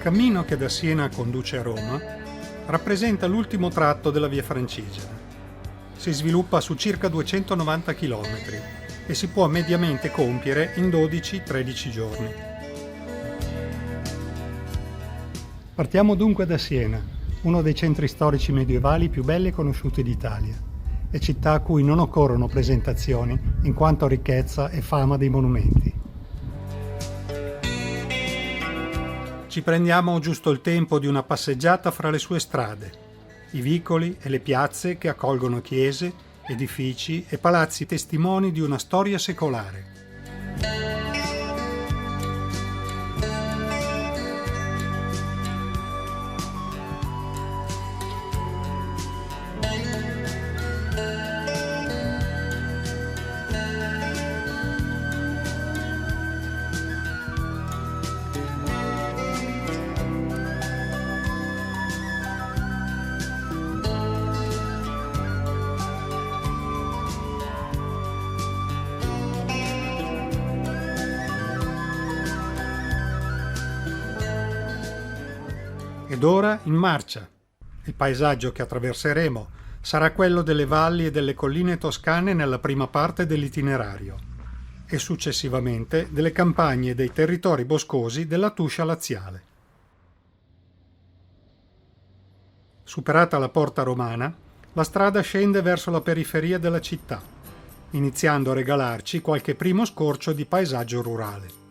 cammino che da Siena conduce a Roma rappresenta l'ultimo tratto della Via Francigena. Si sviluppa su circa 290 km e si può mediamente compiere in 12-13 giorni. Partiamo dunque da Siena, uno dei centri storici medievali più belli e conosciuti d'Italia, e città a cui non occorrono presentazioni in quanto a ricchezza e fama dei monumenti. Ci prendiamo giusto il tempo di una passeggiata fra le sue strade, i vicoli e le piazze che accolgono chiese, edifici e palazzi testimoni di una storia secolare. Ed ora in marcia. Il paesaggio che attraverseremo sarà quello delle valli e delle colline toscane nella prima parte dell'itinerario e successivamente delle campagne e dei territori boscosi della Tuscia laziale. Superata la Porta Romana, la strada scende verso la periferia della città, iniziando a regalarci qualche primo scorcio di paesaggio rurale.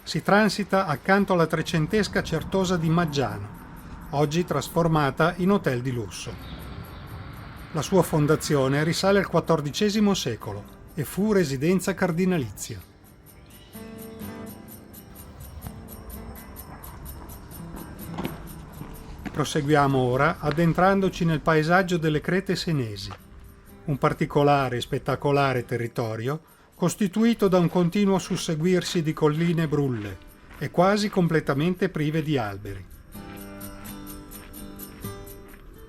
Si transita accanto alla trecentesca Certosa di Maggiano, oggi trasformata in hotel di lusso. La sua fondazione risale al XIV secolo e fu residenza cardinalizia. Proseguiamo ora addentrandoci nel paesaggio delle Crete Senesi, un particolare e spettacolare territorio costituito da un continuo susseguirsi di colline brulle e quasi completamente prive di alberi.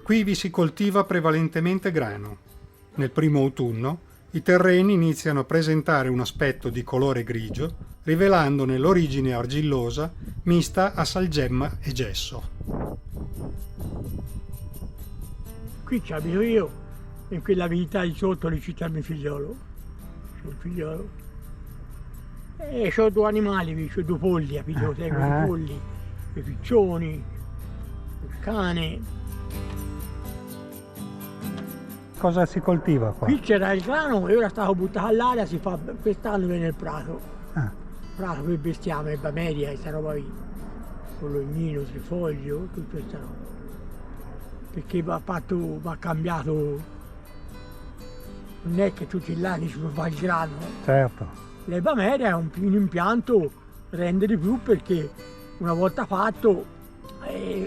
Qui vi si coltiva prevalentemente grano. Nel primo autunno i terreni iniziano a presentare un aspetto di colore grigio, rivelandone l'origine argillosa mista a salgemma e gesso. Qui ci abito io, in quella vita di sotto lì c'è mio figliolo. Il figliolo. E ho due animali, ho due polli, capito? Tengo i polli, i piccioni, il cane. Cosa si coltiva qua? Qui c'era il grano e ora stavo buttato all'aria, si fa quest'anno viene il prato. Prato per bestiame, erba media, questa roba qui. Con l'ognino, trifoglio, tutta questa roba. Perché mi ha cambiato. Non è che tutti gli anni si può fare il grano. Certo. L'erba media è un impianto rende di più perché una volta fatto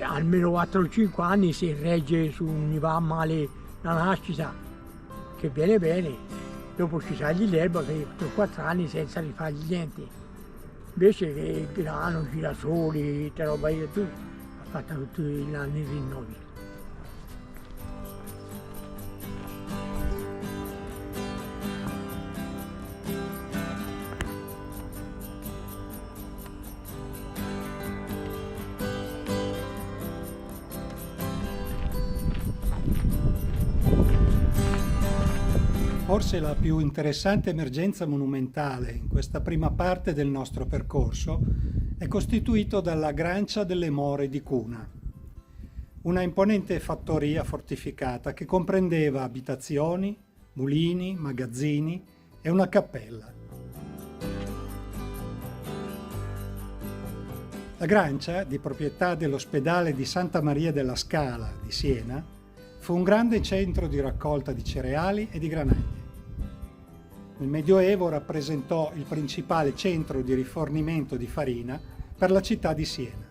almeno 4 o 5 anni si regge su un va male la nascita che viene bene, dopo ci tagli l'erba che per 4 anni senza rifargli niente. Invece che il grano, girasoli, tutta roba io tu ha fatto tutti gli anni rinnovi. Forse la più interessante emergenza monumentale in questa prima parte del nostro percorso è costituito dalla Grancia delle More di Cuna, una imponente fattoria fortificata che comprendeva abitazioni, mulini, magazzini e una cappella. La Grancia, di proprietà dell'ospedale di Santa Maria della Scala di Siena, fu un grande centro di raccolta di cereali e di granaglie. Nel Medioevo rappresentò il principale centro di rifornimento di farina per la città di Siena.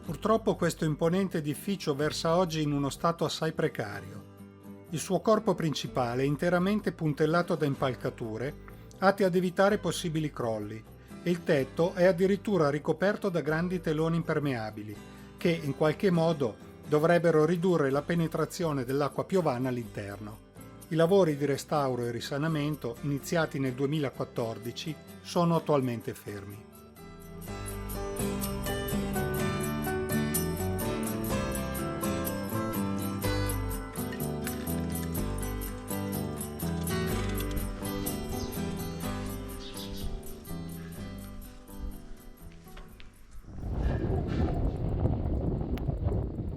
Purtroppo questo imponente edificio versa oggi in uno stato assai precario. Il suo corpo principale è interamente puntellato da impalcature, atte ad evitare possibili crolli, e il tetto è addirittura ricoperto da grandi teloni impermeabili, che in qualche modo dovrebbero ridurre la penetrazione dell'acqua piovana all'interno. I lavori di restauro e risanamento, iniziati nel 2014, sono attualmente fermi.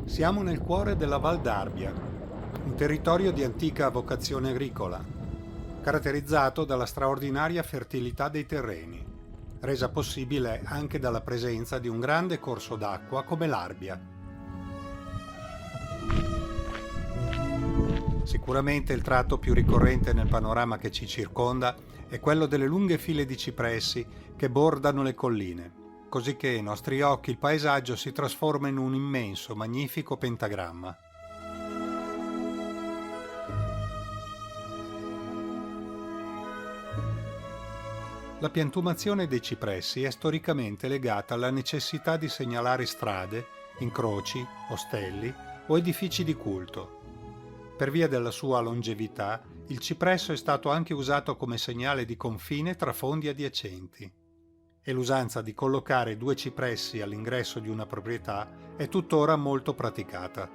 Siamo nel cuore della Val d'Arbia, un territorio di antica vocazione agricola, caratterizzato dalla straordinaria fertilità dei terreni, resa possibile anche dalla presenza di un grande corso d'acqua come l'Arbia. Sicuramente il tratto più ricorrente nel panorama che ci circonda è quello delle lunghe file di cipressi che bordano le colline, così che ai nostri occhi il paesaggio si trasforma in un immenso, magnifico pentagramma. La piantumazione dei cipressi è storicamente legata alla necessità di segnalare strade, incroci, ostelli o edifici di culto. Per via della sua longevità, il cipresso è stato anche usato come segnale di confine tra fondi adiacenti. E l'usanza di collocare 2 cipressi all'ingresso di una proprietà è tuttora molto praticata.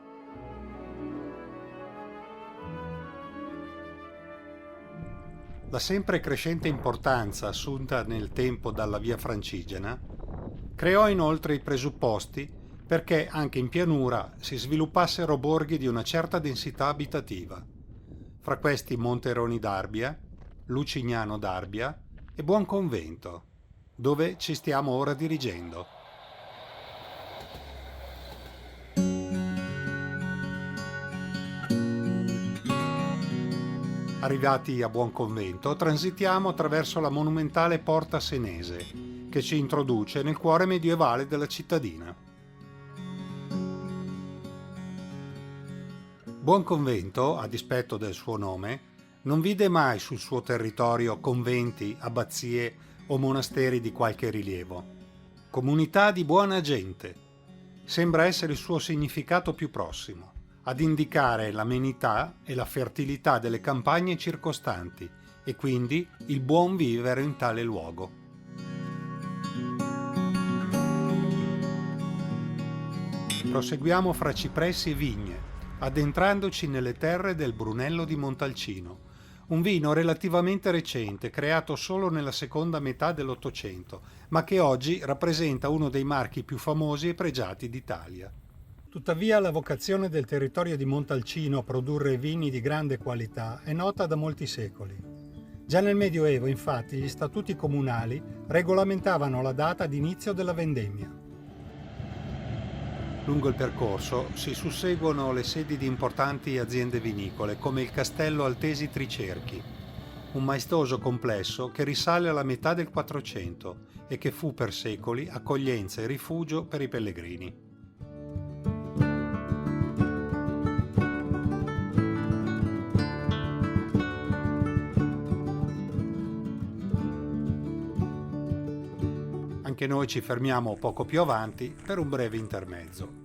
La sempre crescente importanza assunta nel tempo dalla via Francigena creò inoltre i presupposti perché anche in pianura si sviluppassero borghi di una certa densità abitativa, fra questi Monteroni d'Arbia, Lucignano d'Arbia e Buonconvento, dove ci stiamo ora dirigendo. Arrivati a Buonconvento, transitiamo attraverso la monumentale Porta Senese, che ci introduce nel cuore medievale della cittadina. Buonconvento, a dispetto del suo nome, non vide mai sul suo territorio conventi, abbazie o monasteri di qualche rilievo. Comunità di buona gente. Sembra essere il suo significato più prossimo, ad indicare l'amenità e la fertilità delle campagne circostanti e quindi il buon vivere in tale luogo. Proseguiamo fra cipressi e vigne, addentrandoci nelle terre del Brunello di Montalcino, un vino relativamente recente, creato solo nella seconda metà dell'Ottocento, ma che oggi rappresenta uno dei marchi più famosi e pregiati d'Italia. Tuttavia la vocazione del territorio di Montalcino a produrre vini di grande qualità è nota da molti secoli. Già nel Medioevo, infatti, gli statuti comunali regolamentavano la data di inizio della vendemmia. Lungo il percorso si susseguono le sedi di importanti aziende vinicole come il Castello Altesi Tricerchi, un maestoso complesso che risale alla metà del Quattrocento e che fu per secoli accoglienza e rifugio per i pellegrini. Anche noi ci fermiamo poco più avanti per un breve intermezzo.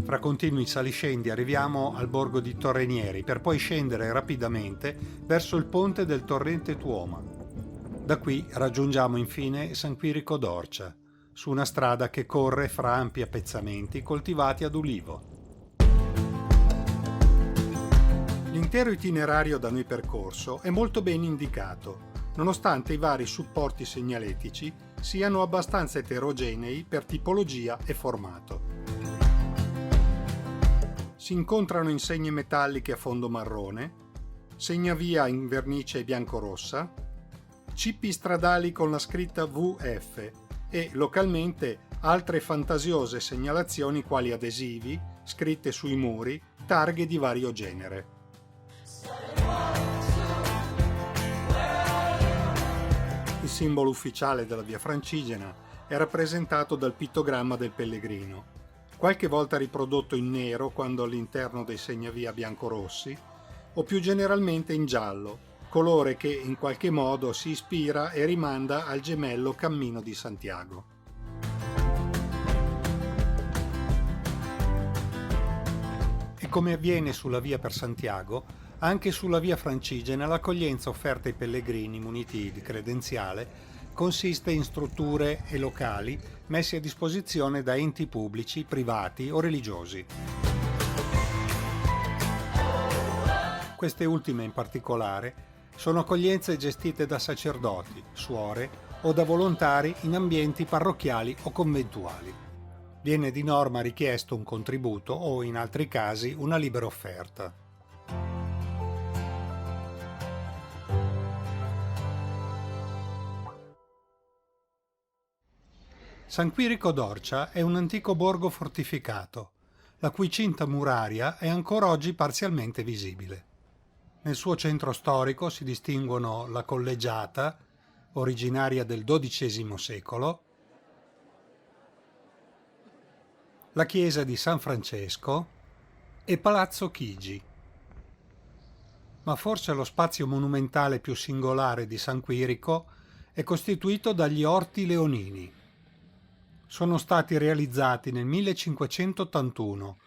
Fra continui saliscendi arriviamo al borgo di Torrenieri per poi scendere rapidamente verso il ponte del torrente Tuoma. Da qui raggiungiamo infine San Quirico d'Orcia, su una strada che corre fra ampi appezzamenti coltivati ad ulivo. L'intero itinerario da noi percorso è molto ben indicato, nonostante i vari supporti segnaletici siano abbastanza eterogenei per tipologia e formato. Si incontrano insegne metalliche a fondo marrone, segnavia in vernice biancorossa, cippi stradali con la scritta VF e, localmente, altre fantasiose segnalazioni quali adesivi, scritte sui muri, targhe di vario genere. Il simbolo ufficiale della via Francigena è rappresentato dal pittogramma del pellegrino, qualche volta riprodotto in nero quando all'interno dei segnavia biancorossi, o più generalmente in giallo, colore che in qualche modo si ispira e rimanda al gemello Cammino di Santiago. E come avviene sulla via per Santiago, anche sulla via Francigena l'accoglienza offerta ai pellegrini muniti di credenziale consiste in strutture e locali messi a disposizione da enti pubblici, privati o religiosi. Queste ultime in particolare sono accoglienze gestite da sacerdoti, suore o da volontari in ambienti parrocchiali o conventuali. Viene di norma richiesto un contributo o, in altri casi, una libera offerta. San Quirico d'Orcia è un antico borgo fortificato, la cui cinta muraria è ancora oggi parzialmente visibile. Nel suo centro storico si distinguono la collegiata, originaria del XII secolo, la chiesa di San Francesco e Palazzo Chigi. Ma forse lo spazio monumentale più singolare di San Quirico è costituito dagli Orti Leonini. Sono stati realizzati nel 1581,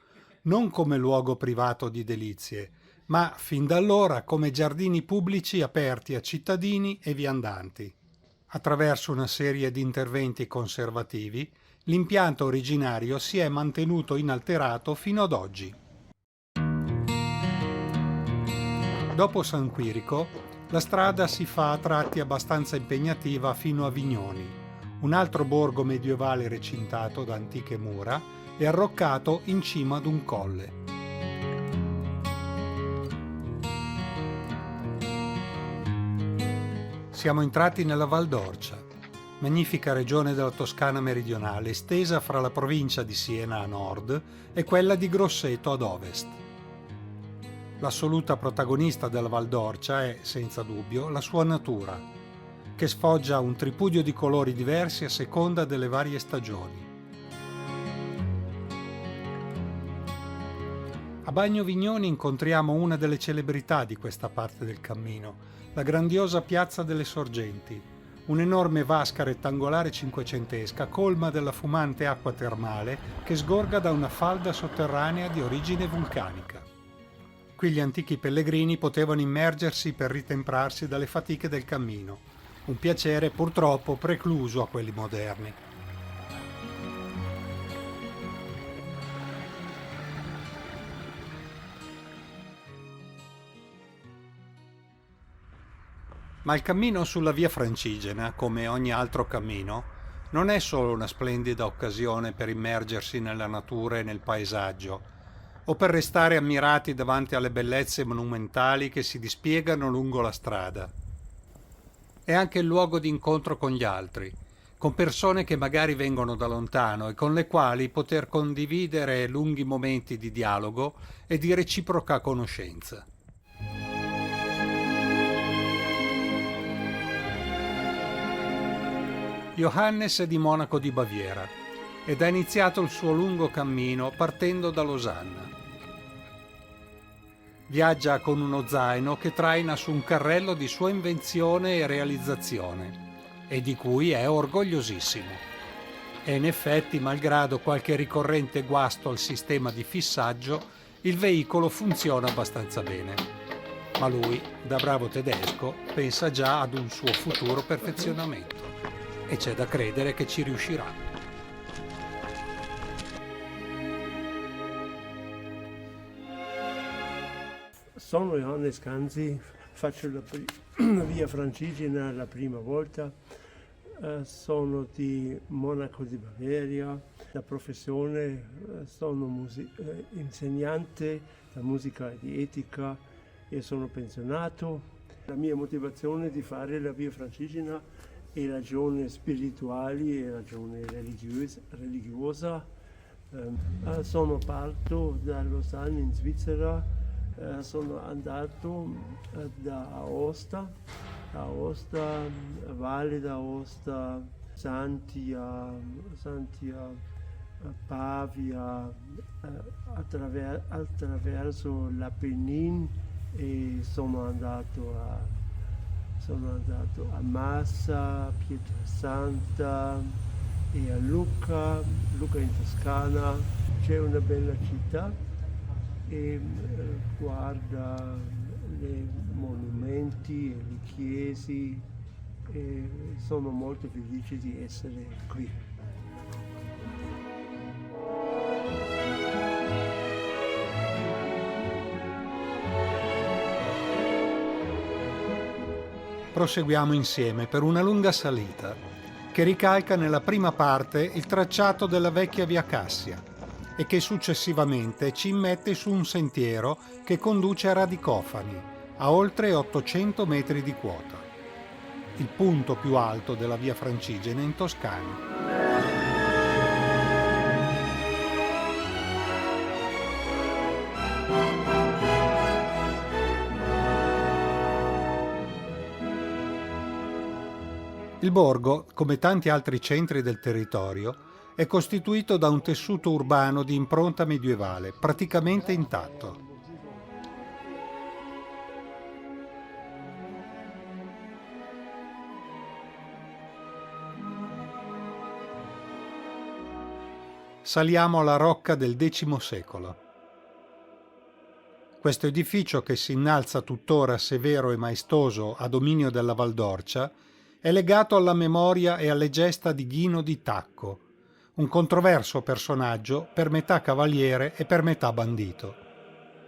non come luogo privato di delizie, ma fin da allora come giardini pubblici aperti a cittadini e viandanti. Attraverso una serie di interventi conservativi, l'impianto originario si è mantenuto inalterato fino ad oggi. Dopo San Quirico, la strada si fa a tratti abbastanza impegnativa fino a Vignoni, un altro borgo medievale recintato da antiche mura e arroccato in cima ad un colle. Siamo entrati nella Val d'Orcia, magnifica regione della Toscana meridionale, estesa fra la provincia di Siena a nord e quella di Grosseto ad ovest. L'assoluta protagonista della Val d'Orcia è, senza dubbio, la sua natura, che sfoggia un tripudio di colori diversi a seconda delle varie stagioni. A Bagno Vignoni incontriamo una delle celebrità di questa parte del cammino, la grandiosa Piazza delle Sorgenti, un'enorme vasca rettangolare cinquecentesca colma della fumante acqua termale che sgorga da una falda sotterranea di origine vulcanica. Qui gli antichi pellegrini potevano immergersi per ritemprarsi dalle fatiche del cammino, un piacere purtroppo precluso a quelli moderni. Ma il cammino sulla via Francigena, come ogni altro cammino, non è solo una splendida occasione per immergersi nella natura e nel paesaggio, o per restare ammirati davanti alle bellezze monumentali che si dispiegano lungo la strada. È anche il luogo di incontro con gli altri, con persone che magari vengono da lontano e con le quali poter condividere lunghi momenti di dialogo e di reciproca conoscenza. Johannes è di Monaco di Baviera ed ha iniziato il suo lungo cammino partendo da Losanna. Viaggia con uno zaino che traina su un carrello di sua invenzione e realizzazione e di cui è orgogliosissimo. E in effetti, malgrado qualche ricorrente guasto al sistema di fissaggio, il veicolo funziona abbastanza bene. Ma lui, da bravo tedesco, pensa già ad un suo futuro perfezionamento e c'è da credere che ci riuscirà. Sono Johannes Canzi, faccio la via Francigena la prima volta, sono di Monaco di Baviera, da professione sono insegnante di musica e di etica e sono pensionato. La mia motivazione di fare la via Francigena è ragione spirituali e ragione religiosa. Sono parto da Losanna in Svizzera. Sono andato da Aosta, Valle d'Aosta, Santia, Pavia, attraverso l'Apennin e sono andato sono andato a Massa, a Pietrasanta e a Lucca in Toscana. C'è una bella città e guarda i monumenti e le chiese e sono molto felice di essere qui. Proseguiamo insieme per una lunga salita che ricalca nella prima parte il tracciato della vecchia Via Cassia e che successivamente ci immette su un sentiero che conduce a Radicofani, a oltre 800 metri di quota, il punto più alto della Via Francigena in Toscana. Il borgo, come tanti altri centri del territorio, è costituito da un tessuto urbano di impronta medievale, praticamente intatto. Saliamo alla rocca del X secolo. Questo edificio, che si innalza tuttora severo e maestoso a dominio della Valdorcia, è legato alla memoria e alle gesta di Ghino di Tacco, un controverso personaggio per metà cavaliere e per metà bandito,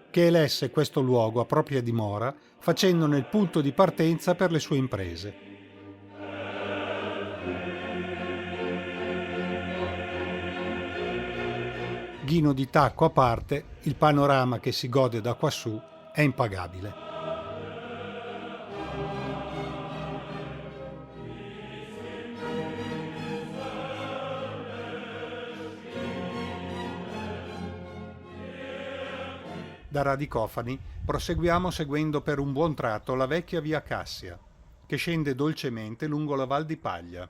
che elesse questo luogo a propria dimora, facendone il punto di partenza per le sue imprese. Ghino di Tacco a parte, il panorama che si gode da quassù è impagabile. Da Radicofani proseguiamo seguendo per un buon tratto la vecchia Via Cassia, che scende dolcemente lungo la Val di Paglia.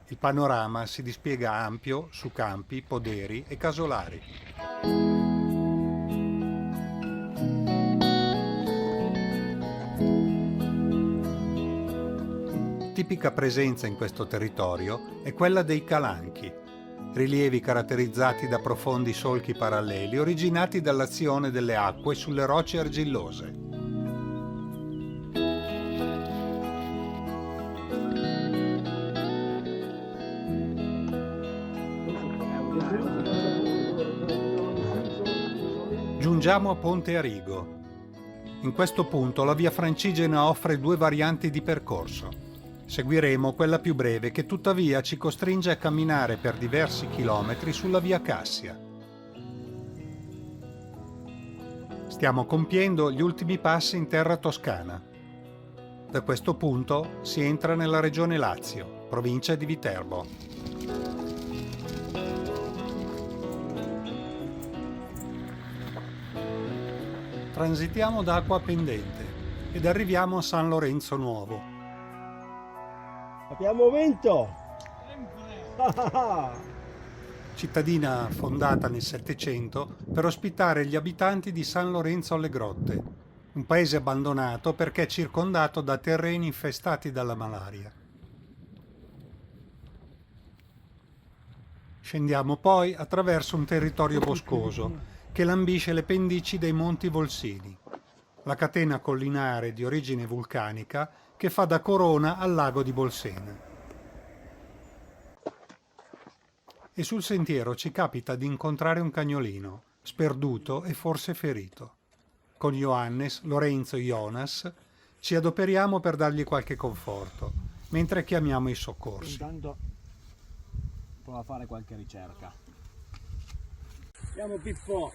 Il panorama si dispiega ampio su campi, poderi e casolari. Tipica presenza in questo territorio è quella dei calanchi, rilievi caratterizzati da profondi solchi paralleli originati dall'azione delle acque sulle rocce argillose. Giungiamo a Ponte Arigo. In questo punto la Via Francigena offre due varianti di percorso. Seguiremo quella più breve che tuttavia ci costringe a camminare per diversi chilometri sulla Via Cassia. Stiamo compiendo gli ultimi passi in terra toscana. Da questo punto si entra nella regione Lazio, provincia di Viterbo. Transitiamo da Acqua Pendente ed arriviamo a San Lorenzo Nuovo. Abbiamo vinto! Cittadina fondata nel Settecento per ospitare gli abitanti di San Lorenzo alle Grotte, un paese abbandonato perché circondato da terreni infestati dalla malaria. Scendiamo poi attraverso un territorio boscoso che lambisce le pendici dei Monti Volsini, la catena collinare di origine vulcanica che fa da corona al lago di Bolsena. E sul sentiero ci capita di incontrare un cagnolino, sperduto e forse ferito. Con Johannes, Lorenzo e Jonas ci adoperiamo per dargli qualche conforto, mentre chiamiamo i soccorsi. Intanto provo a fare qualche ricerca. Andiamo Pippo!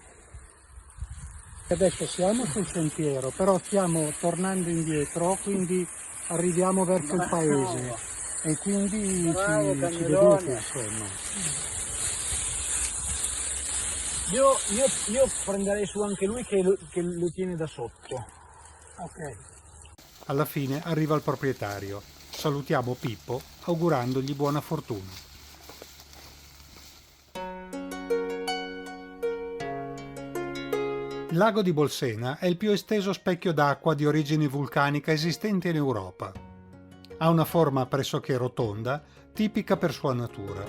Adesso siamo sul sentiero, però stiamo tornando indietro, quindi arriviamo verso il paese e quindi ci vedete, insomma. Io prenderei su anche lui che lo tiene da sotto. Ok. Alla fine arriva il proprietario. Salutiamo Pippo augurandogli buona fortuna. Il lago di Bolsena è il più esteso specchio d'acqua di origine vulcanica esistente in Europa. Ha una forma pressoché rotonda, tipica per sua natura.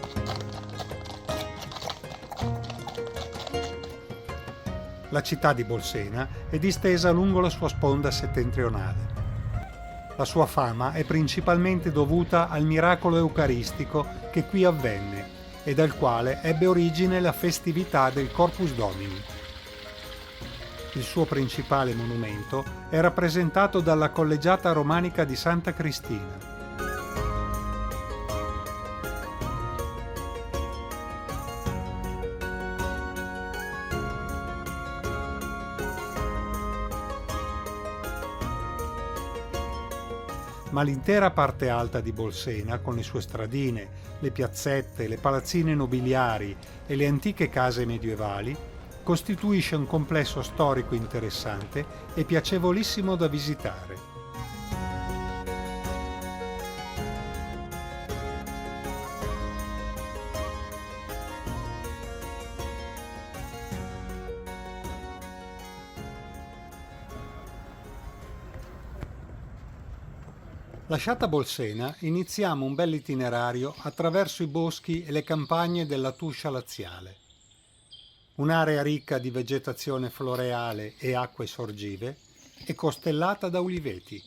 La città di Bolsena è distesa lungo la sua sponda settentrionale. La sua fama è principalmente dovuta al miracolo eucaristico che qui avvenne e dal quale ebbe origine la festività del Corpus Domini. Il suo principale monumento è rappresentato dalla collegiata romanica di Santa Cristina. Ma l'intera parte alta di Bolsena, con le sue stradine, le piazzette, le palazzine nobiliari e le antiche case medievali, costituisce un complesso storico interessante e piacevolissimo da visitare. Lasciata Bolsena, iniziamo un bel itinerario attraverso i boschi e le campagne della Tuscia laziale. Un'area ricca di vegetazione floreale e acque sorgive e costellata da uliveti.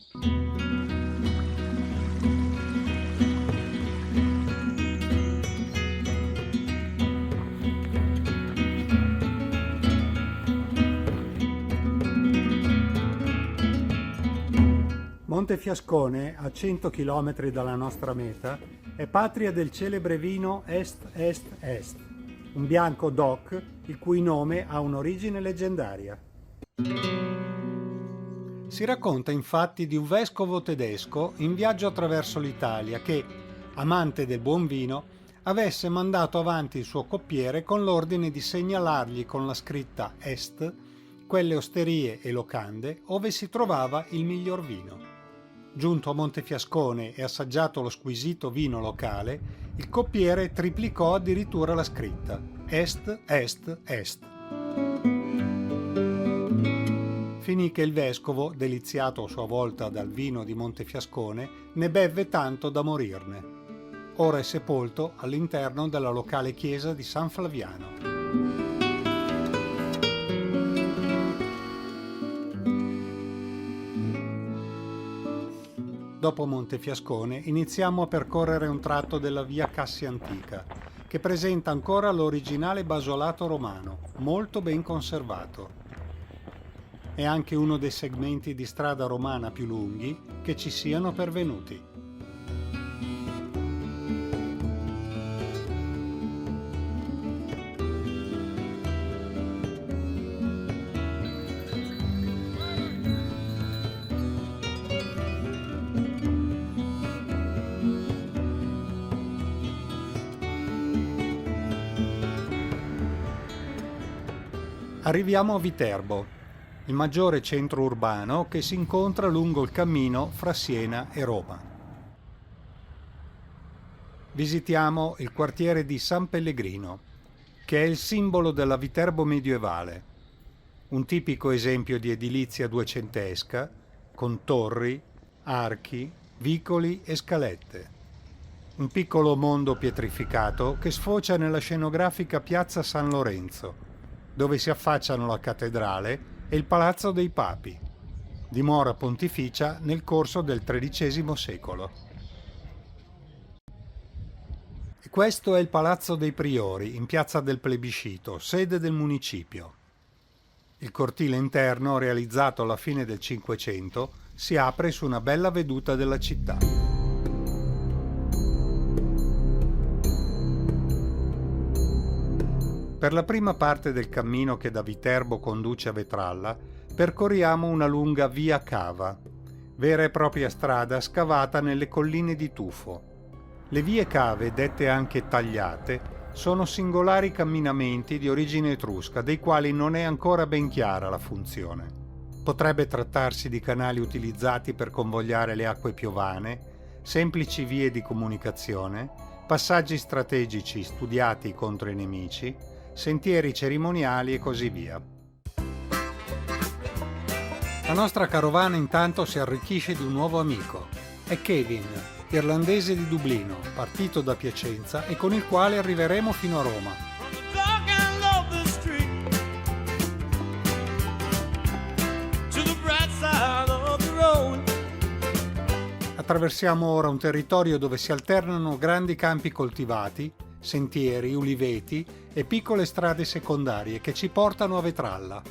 Montefiascone, a 100 km dalla nostra meta, è patria del celebre vino Est-Est-Est, un bianco DOC il cui nome ha un'origine leggendaria. Si racconta infatti di un vescovo tedesco in viaggio attraverso l'Italia che, amante del buon vino, avesse mandato avanti il suo coppiere con l'ordine di segnalargli con la scritta Est quelle osterie e locande ove si trovava il miglior vino. Giunto a Montefiascone e assaggiato lo squisito vino locale, il coppiere triplicò addirittura la scritta Est, Est, Est. Finì che il vescovo, deliziato a sua volta dal vino di Montefiascone, ne bevve tanto da morirne. Ora è sepolto all'interno della locale chiesa di San Flaviano. Dopo Montefiascone iniziamo a percorrere un tratto della via Cassia Antica, che presenta ancora l'originale basolato romano, molto ben conservato. È anche uno dei segmenti di strada romana più lunghi che ci siano pervenuti. Arriviamo a Viterbo, il maggiore centro urbano che si incontra lungo il cammino fra Siena e Roma. Visitiamo il quartiere di San Pellegrino, che è il simbolo della Viterbo medievale, un tipico esempio di edilizia duecentesca, con torri, archi, vicoli e scalette. Un piccolo mondo pietrificato che sfocia nella scenografica piazza San Lorenzo, dove si affacciano la cattedrale e il Palazzo dei Papi, dimora pontificia nel corso del XIII secolo. E questo è il Palazzo dei Priori, in piazza del Plebiscito, sede del municipio. Il cortile interno, realizzato alla fine del Cinquecento, si apre su una bella veduta della città. Per la prima parte del cammino che da Viterbo conduce a Vetralla, percorriamo una lunga via cava, vera e propria strada scavata nelle colline di tufo. Le vie cave, dette anche tagliate, sono singolari camminamenti di origine etrusca, dei quali non è ancora ben chiara la funzione. Potrebbe trattarsi di canali utilizzati per convogliare le acque piovane, semplici vie di comunicazione, passaggi strategici studiati contro i nemici, sentieri cerimoniali e così via. La nostra carovana intanto si arricchisce di un nuovo amico. È Kevin, irlandese di Dublino, partito da Piacenza e con il quale arriveremo fino a Roma. Attraversiamo ora un territorio dove si alternano grandi campi coltivati, sentieri, uliveti e piccole strade secondarie che ci portano a Vetralla.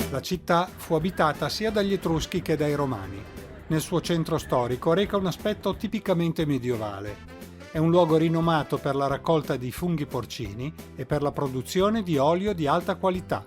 La città fu abitata sia dagli Etruschi che dai Romani. Nel suo centro storico reca un aspetto tipicamente medievale. È un luogo rinomato per la raccolta di funghi porcini e per la produzione di olio di alta qualità.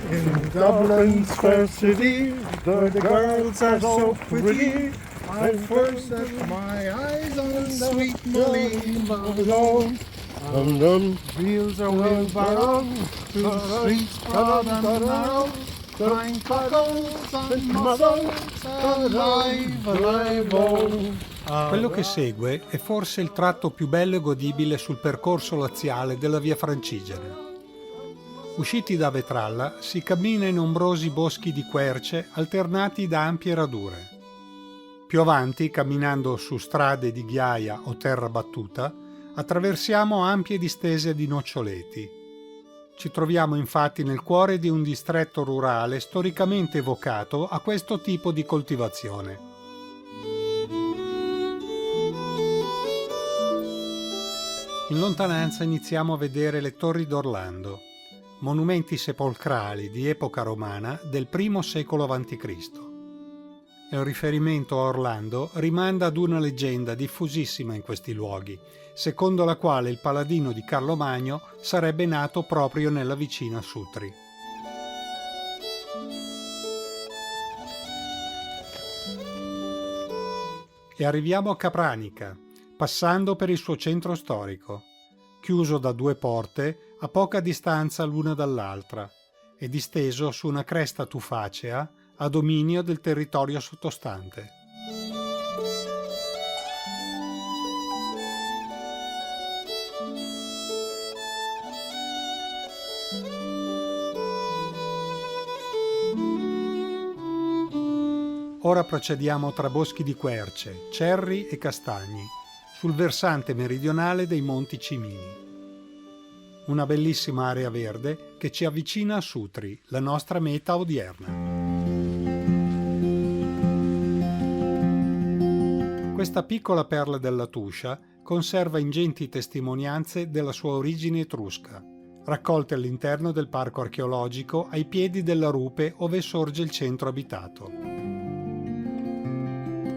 In Dublin's fair city, the girls are so pretty. I first set my eyes on sweet Molly Malone. London wheels are wheelbarrow, through the streets broad and narrow, crying cockles and muzzles, alive, alive, oh. Quello che segue è forse il tratto più bello e godibile sul percorso laziale della Via Francigena. Usciti da Vetralla si cammina in ombrosi boschi di querce alternati da ampie radure. Più avanti, camminando su strade di ghiaia o terra battuta, attraversiamo ampie distese di noccioleti. Ci troviamo infatti nel cuore di un distretto rurale storicamente evocato a questo tipo di coltivazione. In lontananza iniziamo a vedere le torri d'Orlando, monumenti sepolcrali di epoca romana del I secolo a.C. Il riferimento a Orlando rimanda ad una leggenda diffusissima in questi luoghi, secondo la quale il paladino di Carlo Magno sarebbe nato proprio nella vicina Sutri. E arriviamo a Capranica, passando per il suo centro storico, chiuso da due porte a poca distanza l'una dall'altra e disteso su una cresta tufacea a dominio del territorio sottostante. Ora procediamo tra boschi di querce, cerri e castagni, sul versante meridionale dei Monti Cimini. Una bellissima area verde che ci avvicina a Sutri, la nostra meta odierna. Questa piccola perla della Tuscia conserva ingenti testimonianze della sua origine etrusca, raccolte all'interno del parco archeologico ai piedi della rupe ove sorge il centro abitato.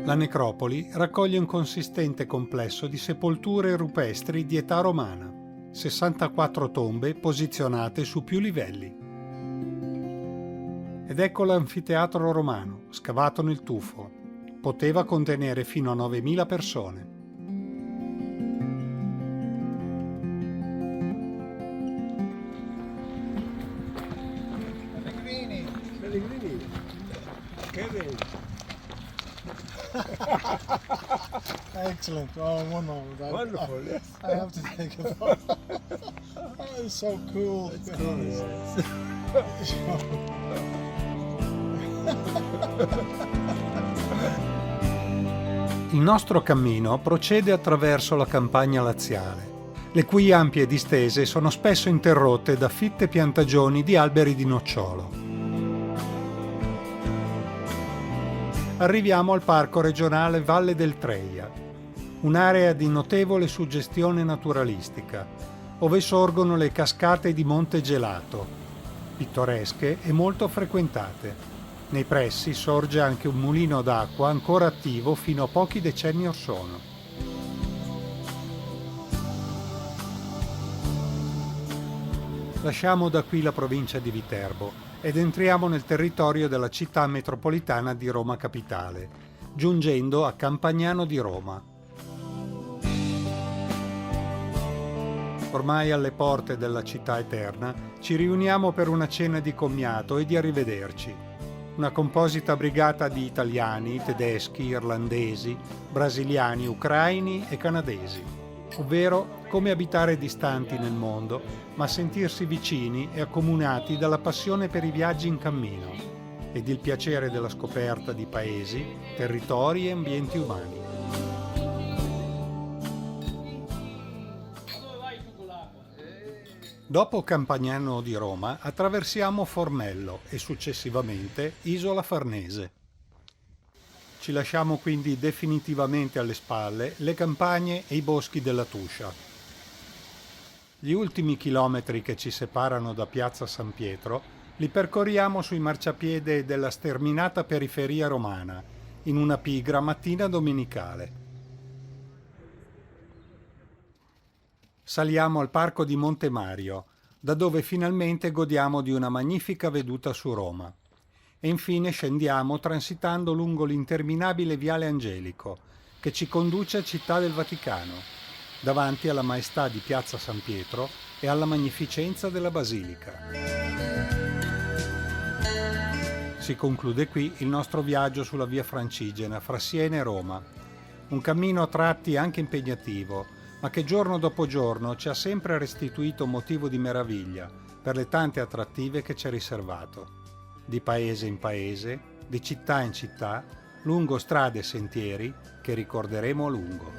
La necropoli raccoglie un consistente complesso di sepolture rupestri di età romana, 64 tombe posizionate su più livelli. Ed ecco l'anfiteatro romano, scavato nel tufo. Poteva contenere fino a 9.000 persone. Pellegrini, Kevin. Excellent. Oh, wonderful. Wonderful, yes. I have to take a photo. Oh, it's so cool. It's cool. Il nostro cammino procede attraverso la campagna laziale, le cui ampie distese sono spesso interrotte da fitte piantagioni di alberi di nocciolo. Arriviamo al Parco regionale Valle del Treia, un'area di notevole suggestione naturalistica, ove sorgono le cascate di Monte Gelato, pittoresche e molto frequentate. Nei pressi sorge anche un mulino d'acqua ancora attivo fino a pochi decenni or sono. Lasciamo da qui la provincia di Viterbo ed entriamo nel territorio della città metropolitana di Roma Capitale, giungendo a Campagnano di Roma. Ormai alle porte della città eterna, ci riuniamo per una cena di commiato e di arrivederci. Una composita brigata di italiani, tedeschi, irlandesi, brasiliani, ucraini e canadesi. Ovvero come abitare distanti nel mondo, ma sentirsi vicini e accomunati dalla passione per i viaggi in cammino ed il piacere della scoperta di paesi, territori e ambienti umani. Dopo Campagnano di Roma attraversiamo Formello e successivamente Isola Farnese. Ci lasciamo quindi definitivamente alle spalle le campagne e i boschi della Tuscia. Gli ultimi chilometri che ci separano da Piazza San Pietro li percorriamo sui marciapiede della sterminata periferia romana, in una pigra mattina domenicale. Saliamo al parco di Monte Mario, da dove finalmente godiamo di una magnifica veduta su Roma. E infine scendiamo transitando lungo l'interminabile Viale Angelico, che ci conduce a Città del Vaticano, davanti alla maestà di Piazza San Pietro e alla magnificenza della Basilica. Si conclude qui il nostro viaggio sulla via Francigena fra Siena e Roma, un cammino a tratti anche impegnativo, ma che giorno dopo giorno ci ha sempre restituito motivo di meraviglia per le tante attrattive che ci ha riservato. Di paese in paese, di città in città, lungo strade e sentieri che ricorderemo a lungo.